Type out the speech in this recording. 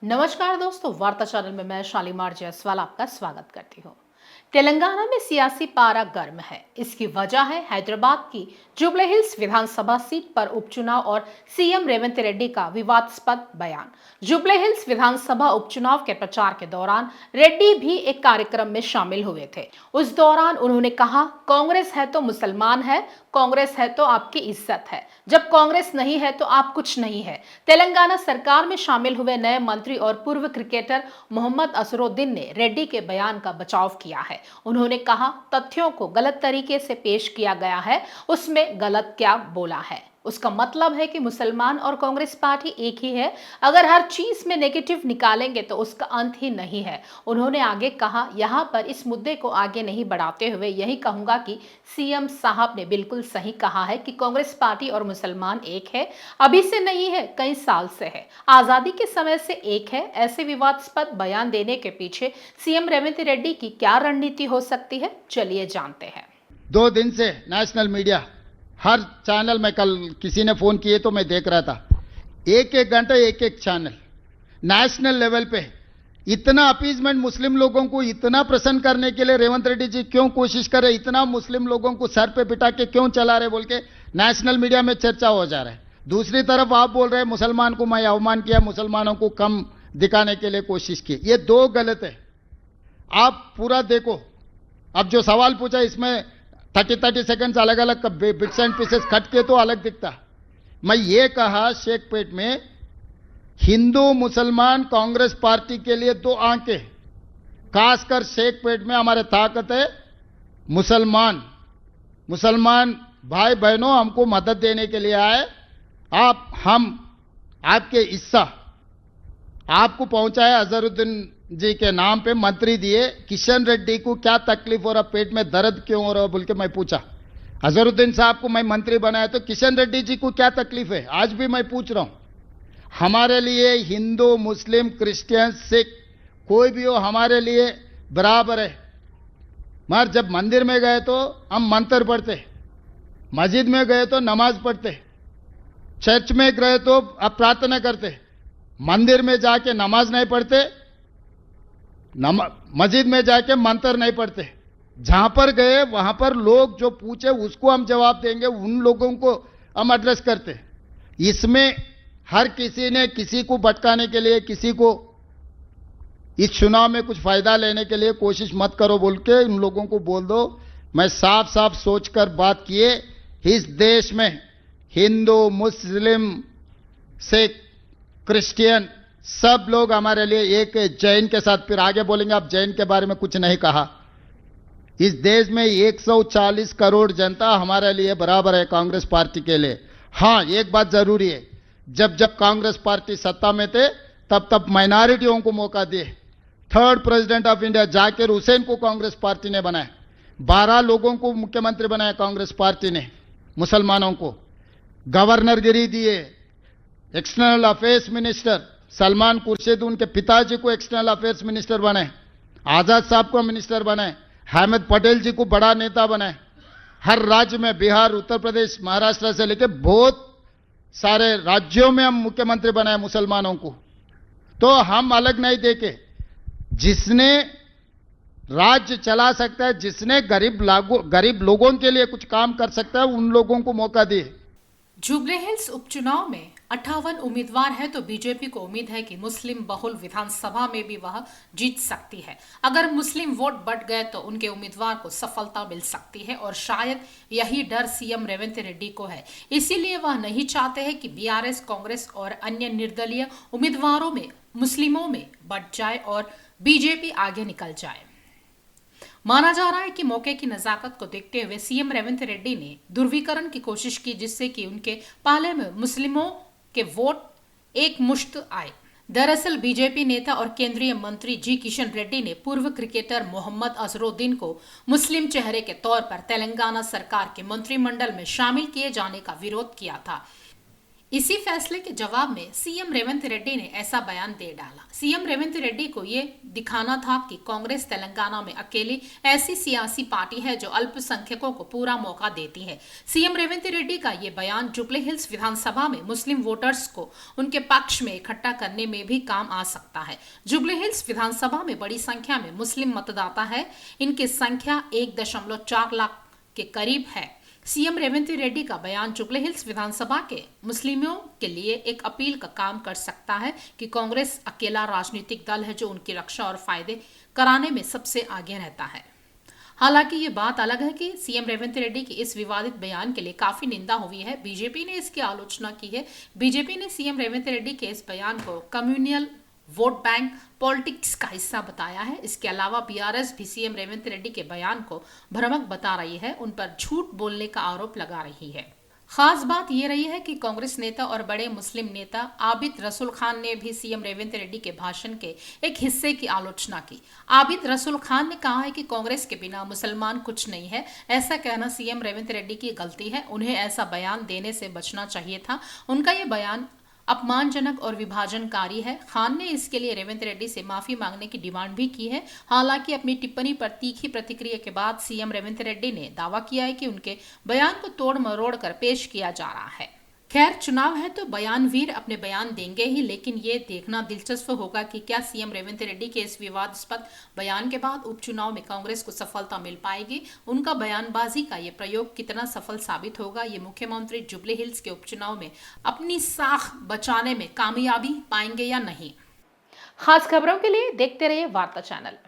नमस्कार दोस्तों, वार्ता चैनल में मैं शालीमार जायसवाल आपका स्वागत करती हूँ। तेलंगाना में सियासी पारा गर्म है। इसकी वजह है हैदराबाद की जुबली हिल्स विधानसभा सीट पर उपचुनाव और सीएम रेवंत रेड्डी का विवादास्पद बयान। जुबली हिल्स विधानसभा उपचुनाव के प्रचार के दौरान रेड्डी भी एक कार्यक्रम में शामिल हुए थे। उस दौरान उन्होंने कहा, कांग्रेस है तो मुसलमान है, कांग्रेस है तो आपकी इज्जत है, जब कांग्रेस नहीं है तो आप कुछ नहीं है। तेलंगाना सरकार में शामिल हुए नए मंत्री और पूर्व क्रिकेटर मोहम्मद अजहरुद्दीन ने रेड्डी के बयान का बचाव किया है। उन्होंने कहा, तथ्यों को गलत तरीके से पेश किया गया है, उसमें गलत क्या बोला है। उसका मतलब है कि मुसलमान और कांग्रेस पार्टी एक ही है। अगर हर चीज में नेगेटिव निकालेंगे तो उसका अंत ही नहीं है। उन्होंने आगे कहा, यहाँ पर इस मुद्दे को आगे नहीं बढ़ाते हुए यही कहूंगा कि सीएम साहब ने बिल्कुल सही कहा है कि कांग्रेस पार्टी और मुसलमान एक है। अभी से नहीं है, कई साल से है, आजादी के समय से एक है। ऐसे विवादास्पद बयान देने के पीछे सीएम रेवंत रेड्डी की क्या रणनीति हो सकती है, चलिए जानते हैं। 2 दिन से नेशनल मीडिया हर चैनल में, कल किसी ने फोन किए तो मैं देख रहा था, एक एक घंटे एक एक चैनल नेशनल लेवल पे इतना अपीजमेंट, मुस्लिम लोगों को इतना प्रसन्न करने के लिए रेवंत रेड्डी जी क्यों कोशिश कर रहे, इतना मुस्लिम लोगों को सर पे बिठा के क्यों चला रहे बोल के नेशनल मीडिया में चर्चा हो जा रहा है। दूसरी तरफ आप बोल रहे हैं मुसलमान को मैं अवमान किया, मुसलमानों को कम दिखाने के लिए कोशिश की। ये दो गलत है। आप पूरा देखो, अब जो सवाल पूछा इसमें 30 सेकंड्स अलग अलग बिट्स एंड पीसेस कट के तो अलग दिखता। मैं ये कहा, शेखपेट में हिंदू मुसलमान कांग्रेस पार्टी के लिए दो आंखें, खासकर शेखपेट में हमारे ताकत है मुसलमान। मुसलमान भाई बहनों, हमको मदद देने के लिए आए। हम आपके हिस्सा आपको पहुंचाए। अजहरुद्दीन जी के नाम पे मंत्री दिए। किशन रेड्डी को क्या तकलीफ हो रहा, पेट में दर्द क्यों हो रहा बोल के मैं पूछा। अजहरुद्दीन साहब को मैं मंत्री बनाया तो किशन रेड्डी जी को क्या तकलीफ है, आज भी मैं पूछ रहा हूं। हमारे लिए हिंदू मुस्लिम क्रिश्चियन सिख कोई भी हो, हमारे लिए बराबर है। मगर जब मंदिर में गए तो हम मंत्र पढ़ते, मस्जिद में गए तो नमाज पढ़ते, चर्च में गए तो अब प्रार्थना करते। मंदिर में जाके नमाज नहीं पढ़ते, मस्जिद में जाके मंत्र नहीं पढ़ते। जहां पर गए वहां पर लोग जो पूछे उसको हम जवाब देंगे, उन लोगों को हम एड्रेस करते। इसमें हर किसी ने किसी को भटकाने के लिए, किसी को इस चुनाव में कुछ फायदा लेने के लिए कोशिश मत करो बोल के इन लोगों को बोल दो। मैं साफ साफ सोचकर बात किए। इस देश में हिंदू मुस्लिम सिख क्रिश्चियन सब लोग हमारे लिए एक है। जैन के साथ फिर आगे बोलेंगे, आप जैन के बारे में कुछ नहीं कहा। इस देश में 140 करोड़ जनता हमारे लिए बराबर है कांग्रेस पार्टी के लिए। हां, एक बात जरूरी है, जब जब कांग्रेस पार्टी सत्ता में थे तब तब माइनॉरिटियों को मौका दिए। Third president of India Zakir Hussain को कांग्रेस पार्टी ने बनाया। 12 लोगों को मुख्यमंत्री बनाया कांग्रेस पार्टी ने। मुसलमानों को गवर्नरगिरी दिए। External affairs minister Salman Khurshid, उनके पिताजी को एक्सटर्नल अफेयर्स मिनिस्टर बनाए। आजाद साहब को मिनिस्टर बनाए। अहमद पटेल जी को बड़ा नेता बनाए। हर राज्य में, बिहार, उत्तर प्रदेश, महाराष्ट्र से लेकर बहुत सारे राज्यों में हम मुख्यमंत्री बनाए मुसलमानों को। तो हम अलग नहीं देखे। जिसने राज्य चला सकता है, जिसने गरीब लोगों के लिए कुछ काम कर सकता है, उन लोगों को मौका दिए। जुबली हिल्स उपचुनाव में 58 उम्मीदवार हैं तो बीजेपी को उम्मीद है कि मुस्लिम बहुल विधानसभा में भी वह जीत सकती है। अगर मुस्लिम वोट बढ़ गए तो उनके उम्मीदवार को सफलता मिल सकती है और शायद यही डर सीएम रेवंत रेड्डी को है। इसीलिए वह नहीं चाहते हैं कि बीआरएस, कांग्रेस और अन्य निर्दलीय उम्मीदवारों में मुस्लिमों में बढ़ जाए और बीजेपी आगे निकल जाए। माना जा रहा है कि मौके की नजाकत को देखते हुए सीएम रेवंत रेड्डी ने ध्रुवीकरण की कोशिश की, जिससे कि उनके पाले में मुस्लिमों के वोट एक मुश्त आए। दरअसल बीजेपी नेता और केंद्रीय मंत्री जी किशन रेड्डी ने पूर्व क्रिकेटर मोहम्मद अजहरुद्दीन को मुस्लिम चेहरे के तौर पर तेलंगाना सरकार के मंत्रिमंडल में शामिल किए जाने का विरोध किया था। इसी फैसले के जवाब में सीएम रेवंत रेड्डी ने ऐसा बयान दे डाला। सीएम रेवंत रेड्डी को ये दिखाना था कि कांग्रेस तेलंगाना में अकेली ऐसी सियासी पार्टी है जो अल्पसंख्यकों को पूरा मौका देती है। सीएम रेवंत रेड्डी का ये बयान जुबली हिल्स विधानसभा में मुस्लिम वोटर्स को उनके पक्ष में इकट्ठा करने में भी काम आ सकता है। जुबली हिल्स विधानसभा में बड़ी संख्या में मुस्लिम मतदाता है। इनकी संख्या 1.4 लाख के करीब है। सीएम रेवंत रेड्डी का बयान जुबली हिल्स विधानसभा के मुस्लिमों के लिए एक अपील का काम कर सकता है कि कांग्रेस अकेला राजनीतिक दल है जो उनकी रक्षा और फायदे कराने में सबसे आगे रहता है। हालांकि ये बात अलग है कि सीएम रेवंत रेड्डी की इस विवादित बयान के लिए काफी निंदा हुई है। बीजेपी ने इसकी आलोचना की है। बीजेपी ने सीएम रेवंत रेड्डी के इस बयान को कम्युनल वोट बैंक पॉलिटिक्स का हिस्सा बताया है। इसके अलावा बीआरएस भी सीएम रेवंत रेड्डी के बयान को भ्रामक बता रही है, उन पर झूठ बोलने का आरोप लगा रही है। खास बात यह रही है कि कांग्रेस नेता और बड़े मुस्लिम नेता आबिद रसूल खान ने भी सीएम रेवंत रेड्डी के भाषण के एक हिस्से की आलोचना की। आबिद रसूल खान ने कहा है कि कांग्रेस के बिना मुसलमान कुछ नहीं है। ऐसा कहना सीएम रेवंत रेड्डी की गलती है। उन्हें ऐसा बयान देने से बचना चाहिए था। उनका ये बयान अपमानजनक और विभाजनकारी है। खान ने इसके लिए रेवंत रेड्डी से माफी मांगने की डिमांड भी की है। हालांकि अपनी टिप्पणी पर तीखी प्रतिक्रिया के बाद सीएम रेवंत रेड्डी ने दावा किया है कि उनके बयान को तोड़ मरोड़ कर पेश किया जा रहा है। खैर, चुनाव है तो बयानवीर अपने बयान देंगे ही, लेकिन ये देखना दिलचस्प होगा कि क्या सीएम रेवंत रेड्डी के इस विवादास्पद बयान के बाद उपचुनाव में कांग्रेस को सफलता मिल पाएगी। उनका बयानबाजी का ये प्रयोग कितना सफल साबित होगा, ये मुख्यमंत्री जुबली हिल्स के उपचुनाव में अपनी साख बचाने में कामयाबी पाएंगे या नहीं। खास खबरों के लिए देखते रहिए वार्ता चैनल।